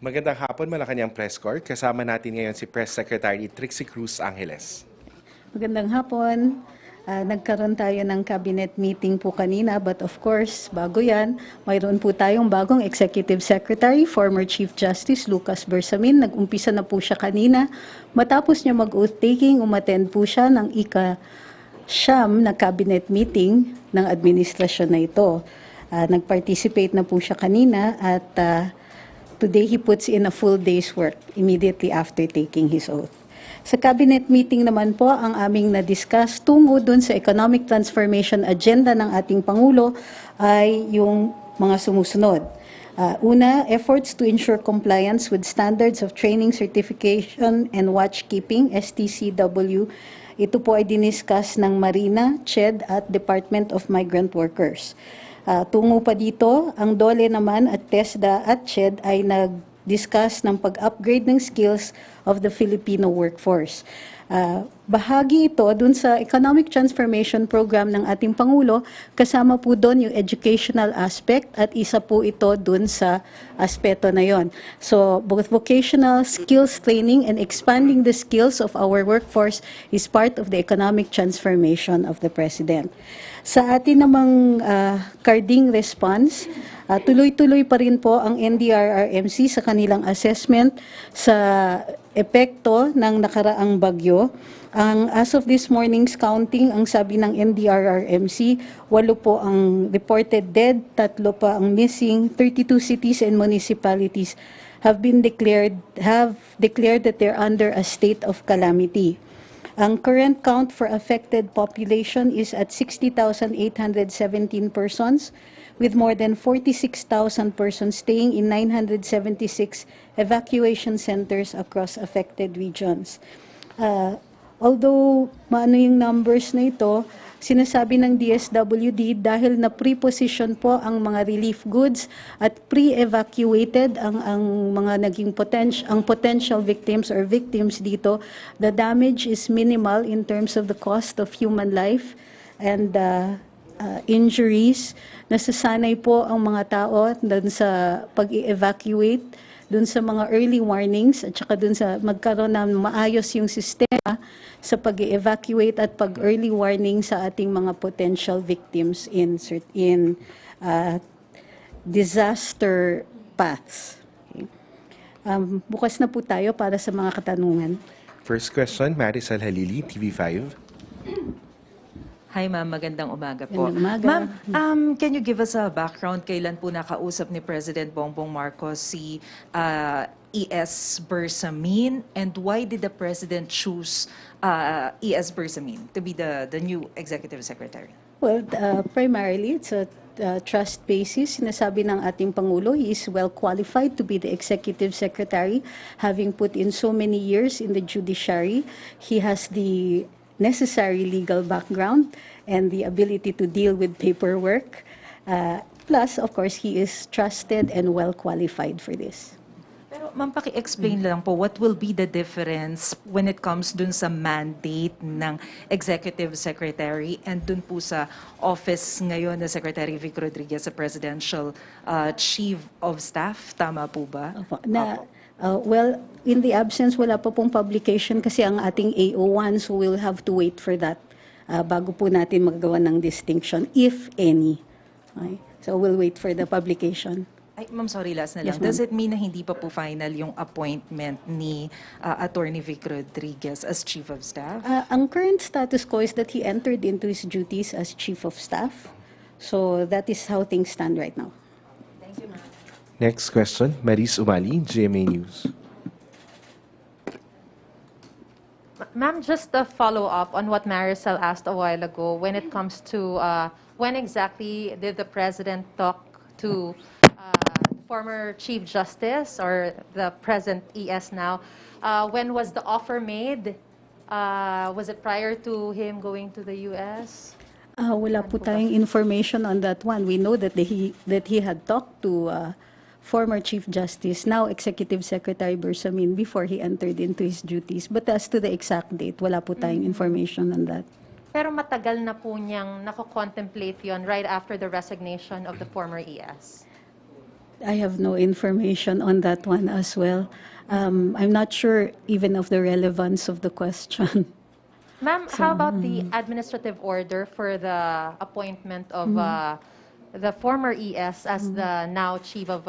Magandang hapon, Malacanang Press Corps. Kasama natin ngayon si Press Secretary Trixie Cruz-Angeles. Magandang hapon. Nagkaroon tayo ng cabinet meeting po kanina, but of course, bago yan, mayroon po tayong bagong Executive Secretary, former Chief Justice Lucas Bersamin. Nag-umpisa na po siya kanina. Matapos niya mag-oath taking, umattend po siya ng ika-siyam na cabinet meeting ng administrasyon na ito. Nag-participate na po siya kanina at today he puts in a full day's work immediately after taking his oath. Sa cabinet meeting naman po, ang aming na-discuss tungo dun sa economic transformation agenda ng ating Pangulo ay yung mga sumusunod. Una, efforts to ensure compliance with standards of training, certification, and watchkeeping, STCW. Ito po ay diniscuss ng Marina, CHED at Department of Migrant Workers. Tungo pa dito, ang DOLE naman at TESDA at CHED ay nag-discuss ng pag-upgrade ng skills of the Filipino workforce. Bahagi ito dun sa Economic Transformation Program ng ating Pangulo, kasama po doon yung educational aspect at isa po ito dun sa aspeto na yon. So, both vocational skills training and expanding the skills of our workforce is part of the economic transformation of the President. Sa atin namang carding response, tuloy-tuloy pa rin po ang NDRRMC sa kanilang assessment sa epekto ng nakaraang bagyo. As of this morning's counting, ang sabi ng NDRRMC, 8 po ang reported dead, 3 pa ang missing, 32 cities and municipalities have declared that they're under a state of calamity. Ang current count for affected population is at 60,817 persons, with more than 46,000 persons staying in 976 evacuation centers across affected regions. Although maano yung numbers na ito, sinasabi ng DSWD dahil na pre-position po ang mga relief goods at pre-evacuated ang mga naging potential victims or victims dito, the damage is minimal in terms of the cost of human life and injuries. Nasasanay po ang mga tao dun sa pag-evacuate, dun sa mga early warnings, at saka dun sa magkaroon ng maayos yung sistema sa pag-evacuate at pag-early warning sa ating mga potential victims in disaster paths. Okay. Bukas na po tayo para sa mga katanungan. First question, Marisol Halili, TV5. Hi ma'am, magandang umaga po. Magandang umaga. Ma'am, can you give us a background kailan po nakausap ni President Bongbong Marcos si E.S. Bersamin, and why did the President choose E.S. Bersamin to be the new Executive Secretary? Well, primarily, it's a trust basis. Sinasabi ng ating Pangulo, he is well qualified to be the Executive Secretary, having put in so many years in the judiciary. He has the necessary legal background and the ability to deal with paperwork. Plus, of course, he is trusted and well qualified for this. Pero ma'am, paki-explain lang po, what will be the difference when it comes dun sa mandate ng Executive Secretary and dun po sa office ngayon na Secretary Vic Rodriguez, sa Presidential Chief of Staff? Tama po ba? Well, in the absence, wala pa pong publication kasi ang ating AO1, so we'll have to wait for that bago po natin maggawa ng distinction, if any. Okay? So we'll wait for the publication. Ay, ma'am, sorry, last na lang. Yes, ma'am. Does it mean na hindi pa po final yung appointment ni Attorney Vic Rodriguez as Chief of Staff? Ang current status quo is that he entered into his duties as Chief of Staff. So that is how things stand right now. Thank you, ma'am. Next question, Maris Umali, GMA News. Ma'am, just a follow-up on what Marisol asked a while ago when it comes to when exactly did the President talk to former Chief Justice or the present ES now? When was the offer made? Was it prior to him going to the US? Wala po tayong information on that one. We know that he had talked to former Chief Justice, now Executive Secretary Bersamin, before he entered into his duties. But as to the exact date, wala po tayong information on that. Pero matagal na po niyang nako-contemplate yon right after the resignation of the former ES. I have no information on that one as well. I'm not sure even of the relevance of the question. Ma'am, how about the administrative order for the appointment of the former ES as the now chief of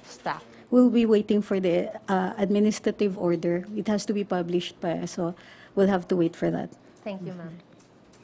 staff? We'll be waiting for the administrative order. It has to be published pa, so we'll have to wait for that. Thank you, ma'am.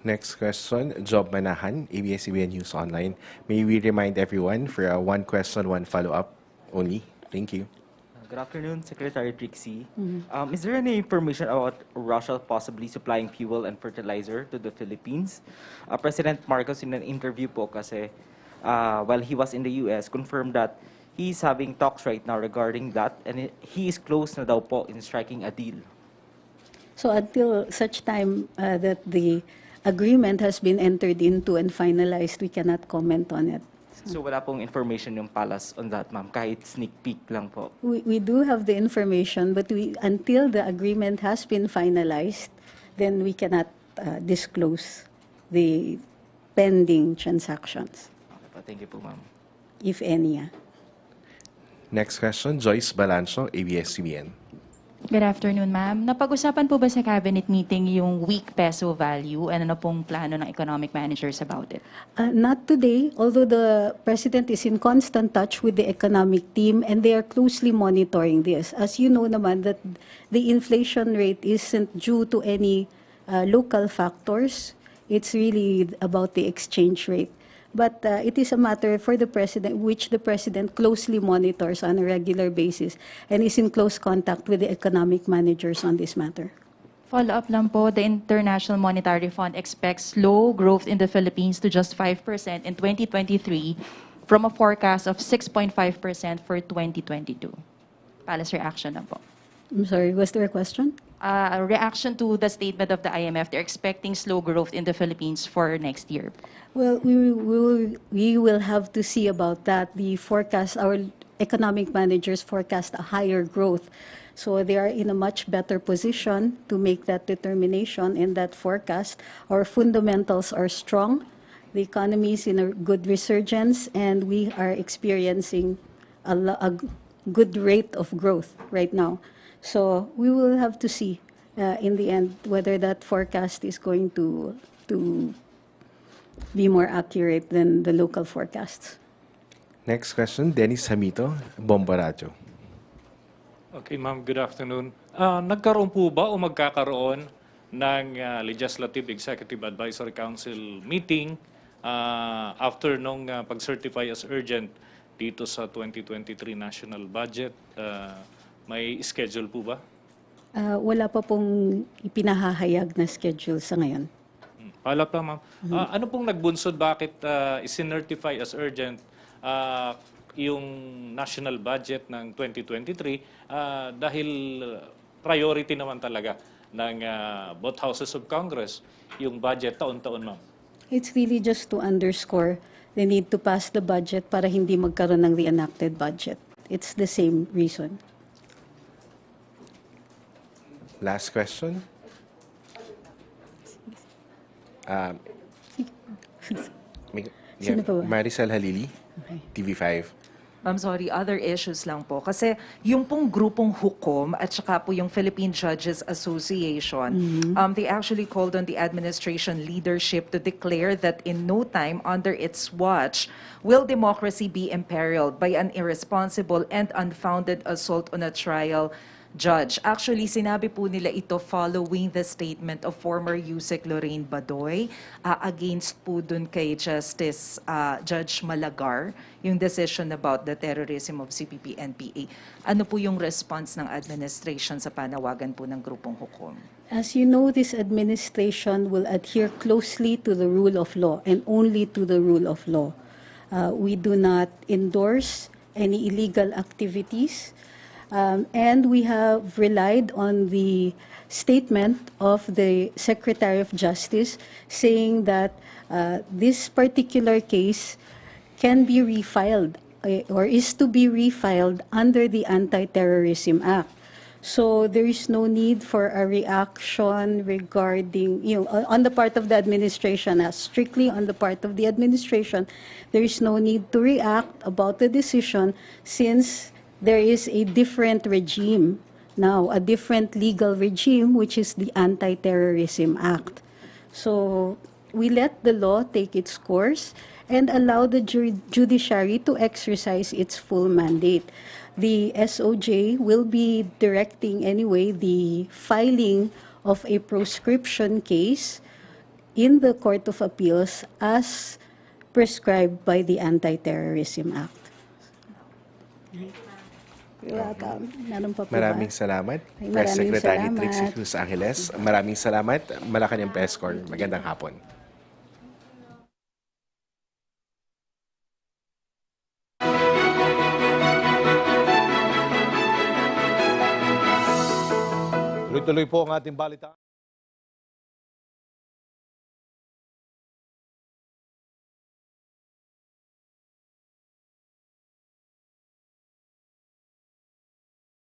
Next question, Job Manahan, ABS-CBN News Online. May we remind everyone for a one question, one follow-up only. Thank you. Good afternoon, Secretary Trixie. Is there any information about Russia possibly supplying fuel and fertilizer to the Philippines? President Marcos in an interview po kasi while he was in the US confirmed that he's having talks right now regarding that and he is close na daw po in striking a deal. So until such time that the agreement has been entered into and finalized, we cannot comment on it. So wala pong information yung palace on that, ma'am, kahit sneak peek lang po. We do have the information, but until the agreement has been finalized, then we cannot disclose the pending transactions, Okay po, thank you po, ma'am. if any. Next question, Joyce Balancho, ABS-CBN. Good afternoon, ma'am. Napag-usapan po ba sa cabinet meeting yung weak peso value and ano pong plano ng economic managers about it? Not today, although the President is in constant touch with the economic team and they are closely monitoring this. As you know naman that the inflation rate isn't due to any local factors. It's really about the exchange rate. But it is a matter for the President, which the President closely monitors on a regular basis and is in close contact with the economic managers on this matter. Follow-up lang po, the International Monetary Fund expects slow growth in the Philippines to just 5% in 2023 from a forecast of 6.5% for 2022. Palace reaction lang po. I'm sorry, was there a question? A reaction to the statement of the IMF, they're expecting slow growth in the Philippines for next year. Well, we will have to see about that. The forecast, our economic managers forecast a higher growth. So they are in a much better position to make that determination and that forecast. Our fundamentals are strong. The economy is in a good resurgence and we are experiencing a good rate of growth right now. So we will have to see in the end whether that forecast is going to be more accurate than the local forecasts. Next question, Dennis Hamito, Bomba Radio. Okay, ma'am. Good afternoon. Nagkaroon po ba o magkakaroon ng Legislative Executive Advisory Council meeting after nung pag-certify as urgent dito sa 2023 national budget? May schedule po ba? Wala pa pong ipinahahayag na schedule sa ngayon. Follow-up lang, ma'am. Ano pong nagbunsod bakit isinertify as urgent yung national budget ng 2023 dahil priority naman talaga ng both houses of Congress yung budget taon-taon, ma'am? It's really just to underscore the need to pass the budget para hindi magkaroon ng reenacted budget. It's the same reason. Last question. Sino pa ba? Maricel Halili, Okay. TV5. I'm sorry, other issues lang po. Kasi yung pong grupong hukom at saka po yung Philippine Judges Association, they actually called on the administration leadership to declare that in no time under its watch will democracy be imperiled by an irresponsible and unfounded assault on a trial judge. Actually, sinabi po nila ito following the statement of former Yusek Lorraine Badoy against po dun kay Justice Judge Malagar, yung decision about the terrorism of CPP-NPA. Ano po yung response ng administration sa panawagan po ng grupong hukom? As you know, this administration will adhere closely to the rule of law and only to the rule of law. We do not endorse any illegal activities. And we have relied on the statement of the Secretary of Justice saying that this particular case can be refiled or is to be refiled under the Anti-Terrorism Act. So there is no need for a reaction regarding, on the part of the administration, strictly on the part of the administration, there is no need to react about the decision since there is a different regime now, a different legal regime, which is the Anti-Terrorism Act. So we let the law take its course and allow the judiciary to exercise its full mandate. The SOJ will be directing anyway the filing of a proscription case in the Court of Appeals as prescribed by the Anti-Terrorism Act. You're welcome. Meron pa po ba? Maraming salamat, Ay, Press maraming Secretary salamat. Trixie Cruz-Angeles. Maraming salamat, Malacanang Press Corps. Magandang hapon. Tuloy-tuloy po ang ating balita.